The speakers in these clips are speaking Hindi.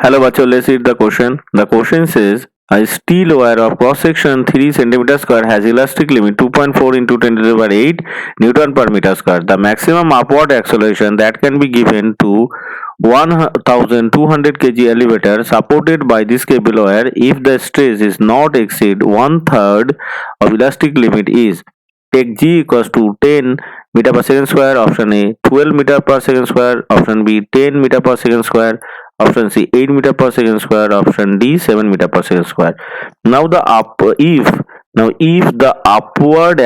Hello बच्चों, let's read the question. The question says a steel wire of cross section 3 cm square has elastic limit 2.4 into 10 to the power 8 Newton per meter square. The maximum upward acceleration that can be given to 1200 kg elevator supported by this cable wire if the stress is not exceed one third of elastic limit is. Take G equals to 10 meter per second square. Option A 12 meter per second square. Option B 10 meter per second square. Option C 8 meter per second square. Option D 7 meter per second square. Now if the upward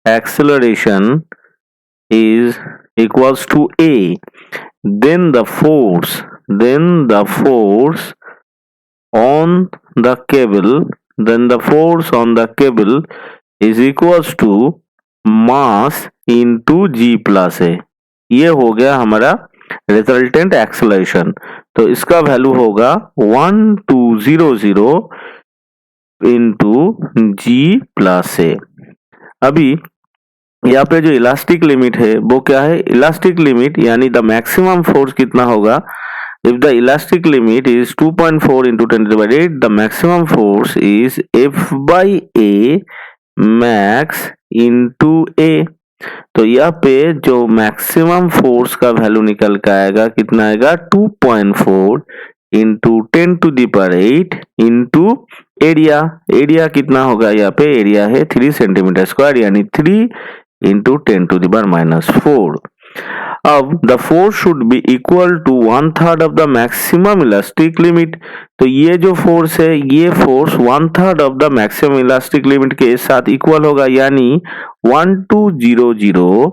acceleration is equals to A, then the force on the cable is equals to mass into G plus A. ये हो गया हमारा रिजल्टेंट एक्सेलरेशन। तो इसका वैल्यू होगा 1200 इंटू जी प्लस ए। अभी यहाँ पे जो इलास्टिक लिमिट है वो क्या है? इलास्टिक लिमिट यानी द मैक्सिमम फोर्स कितना होगा? If the elastic limit is 2.4 into 10 to the power 8, the maximum force is F by A max into A। तो यहाँ पे जो मैक्सिमम फोर्स का वैल्यू निकल के आएगा कितना आएगा? 2.4 into 10 to the power 8 into area. Area कितना होगा? यहाँ पे एरिया है 3 सेंटीमीटर स्क्वायर यानी 3 इंटू 10 टू द पावर -4। अब the force should be equal to 1/3 of the maximum elastic limit. तो ये जो फोर्स है ये force 1/3 of the maximum elastic limit के साथ इक्वल होगा यानी 1200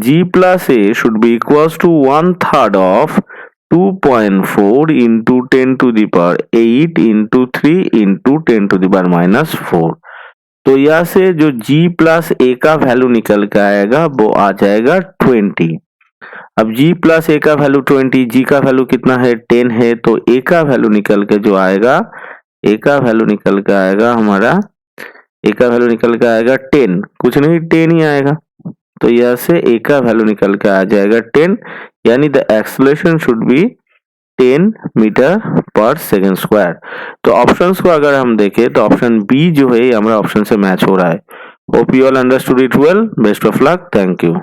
G plus A should be equals to 1/3 of 2.4 into 10 to the power 8 into 3 into 10 to the power -4। तो यहाँ से जो G प्लस A का वैल्यू निकल के आएगा वो आ जाएगा 20। अब G प्लस A का वैल्यू 20, G का वैल्यू कितना है? 10 है। तो A का वैल्यू निकल के जो आएगा, A का वैल्यू निकल के आएगा हमारा, A का वैल्यू निकल के आएगा 10, कुछ नहीं 10 ही आएगा। तो यहाँ से A का वैल्यू निकल के आ जाएगा 10 यानी the acceleration should be 10 metre per second square. तो ऑप्शंस को अगर हम देखें तो ऑप्शन बी जो है हमारा ऑप्शन से मैच हो रहा है। Hope you all understood it well. Best of luck. Thank you.